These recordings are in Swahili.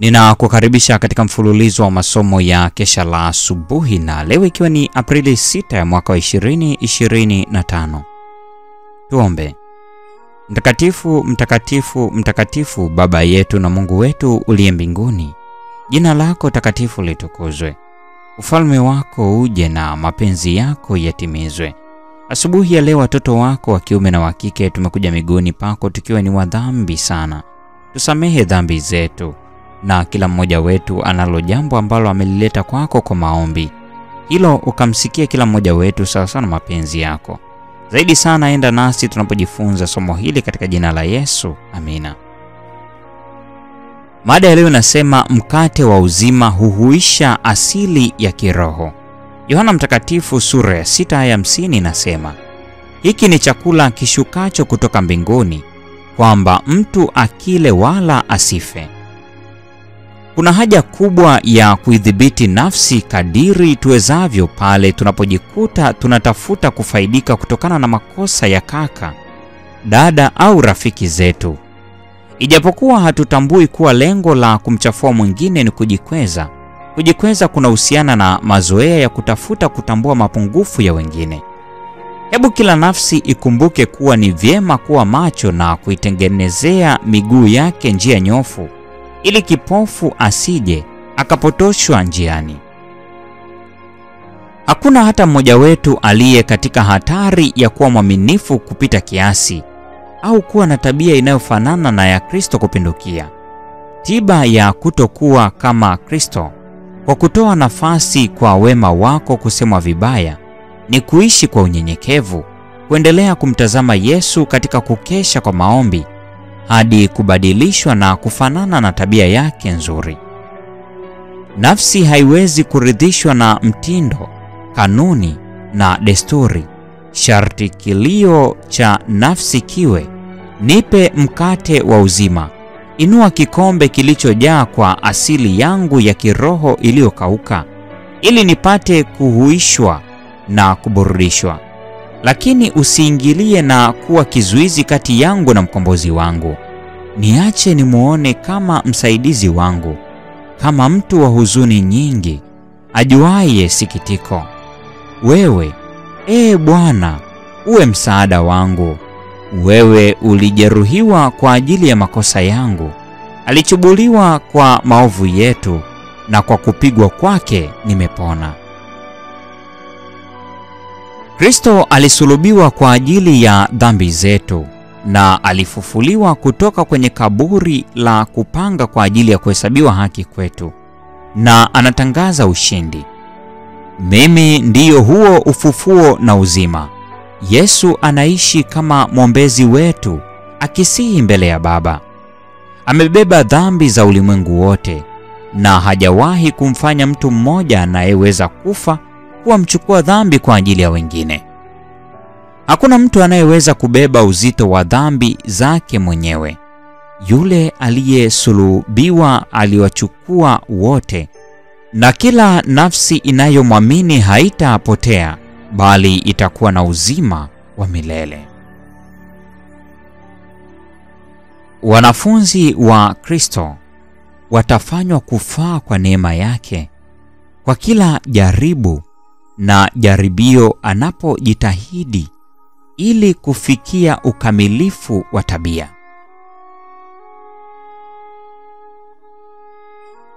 Ninakukaribisha katika mfululizo wa masomo ya kesha la asubuhi, na leo ikiwa ni Aprili 6 ya mwaka wa 2025. Tuombe. Mtakatifu, mtakatifu, mtakatifu, Baba yetu na Mungu wetu uliye mbinguni, jina lako takatifu litukuzwe. Ufalme wako uje na mapenzi yako yatimizwe. Asubuhi ya leo watoto wako wa kiume na wa kike tumekuja miguuni pako tukiwa ni wadhambi sana. Tusamehe dhambi zetu, na kila mmoja wetu analo jambo ambalo amelileta kwako kwa maombi. Hilo ukamsikia kila mmoja wetu sawa na mapenzi yako. Zaidi sana enda nasi tunapojifunza somo hili katika jina la Yesu. Amina. Mada ya leo nasema mkate wa uzima huhuisha asili ya kiroho. Yohana Mtakatifu sura ya 6 aya 50 inasema, hiki ni chakula kishukacho kutoka mbinguni, kwamba mtu akile wala asife. Kuna haja kubwa ya kuidhibiti nafsi kadiri tuwezavyo pale tunapojikuta tunatafuta kufaidika kutokana na makosa ya kaka, dada au rafiki zetu. Ijapokuwa hatutambui kuwa lengo la kumchafua mwingine ni kujikweza. Kujikweza kunahusiana na mazoea ya kutafuta kutambua mapungufu ya wengine. Hebu kila nafsi ikumbuke kuwa ni vyema kuwa macho na kuitengenezea miguu yake njia nyofu, ili kipofu asije akapotoshwa njiani. Hakuna hata mmoja wetu aliye katika hatari ya kuwa mwaminifu kupita kiasi au kuwa na tabia inayofanana na ya Kristo kupindukia. Tiba ya kutokuwa kama Kristo kwa kutoa nafasi kwa wema wako kusemwa vibaya ni kuishi kwa unyenyekevu, kuendelea kumtazama Yesu katika kukesha kwa maombi hadi kubadilishwa na kufanana na tabia yake nzuri. Nafsi haiwezi kuridhishwa na mtindo, kanuni na desturi. Sharti kilio cha nafsi kiwe, nipe mkate wa uzima, inua kikombe kilichojaa kwa asili yangu ya kiroho iliyokauka, ili nipate kuhuishwa na kuburudishwa. Lakini usiingilie na kuwa kizuizi kati yangu na mkombozi wangu. Niache nimuone kama msaidizi wangu, kama mtu wa huzuni nyingi, ajuaye sikitiko. Wewe, Bwana, uwe msaada wangu. Wewe ulijeruhiwa kwa ajili ya makosa yangu, alichubuliwa kwa maovu yetu, na kwa kupigwa kwake nimepona. Kristo alisulubiwa kwa ajili ya dhambi zetu, na alifufuliwa kutoka kwenye kaburi la kupanga kwa ajili ya kuhesabiwa haki kwetu, na anatangaza ushindi. Mimi ndiyo huo ufufuo na uzima. Yesu anaishi kama mwombezi wetu, akisihi mbele ya Baba. Amebeba dhambi za ulimwengu wote, na hajawahi kumfanya mtu mmoja anayeweza kufa kuwa mchukua dhambi kwa ajili ya wengine. Hakuna mtu anayeweza kubeba uzito wa dhambi zake mwenyewe. Yule aliyesulubiwa aliwachukua wote, na kila nafsi inayomwamini haitapotea bali itakuwa na uzima wa milele. Wanafunzi wa Kristo watafanywa kufaa kwa neema yake kwa kila jaribu na jaribio anapojitahidi ili kufikia ukamilifu wa tabia.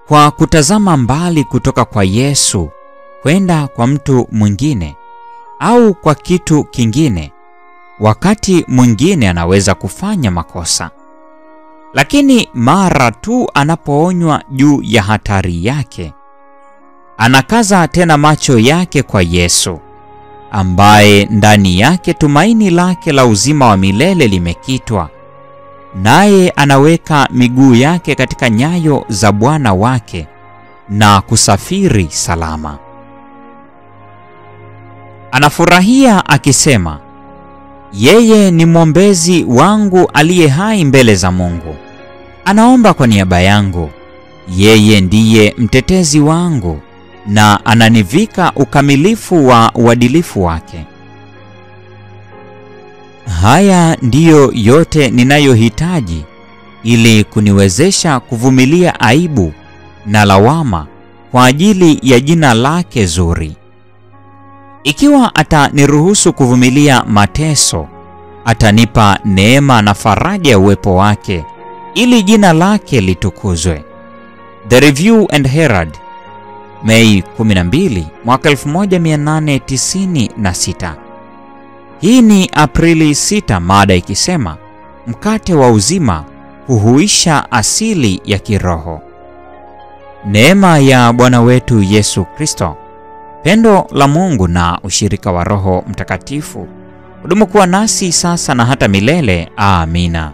Kwa kutazama mbali kutoka kwa Yesu kwenda kwa mtu mwingine au kwa kitu kingine, wakati mwingine anaweza kufanya makosa. Lakini mara tu anapoonywa juu ya hatari yake, anakaza tena macho yake kwa Yesu, ambaye ndani yake tumaini lake la uzima wa milele limekitwa, naye anaweka miguu yake katika nyayo za Bwana wake na kusafiri salama. Anafurahia akisema, yeye ni mwombezi wangu aliye hai mbele za Mungu. Anaomba kwa niaba yangu. Yeye ndiye mtetezi wangu, na ananivika ukamilifu wa uadilifu wake. Haya ndiyo yote ninayohitaji ili kuniwezesha kuvumilia aibu na lawama kwa ajili ya jina lake zuri. Ikiwa ataniruhusu kuvumilia mateso, atanipa neema na faraja ya uwepo wake ili jina lake litukuzwe. The Review and Herald, Mei 12, mwaka 1896. Hii ni Aprili 6, mada ikisema mkate wa uzima huhuisha asili ya kiroho. Neema ya Bwana wetu Yesu Kristo, pendo la Mungu na ushirika wa Roho Mtakatifu udumu kuwa nasi sasa na hata milele. Amina.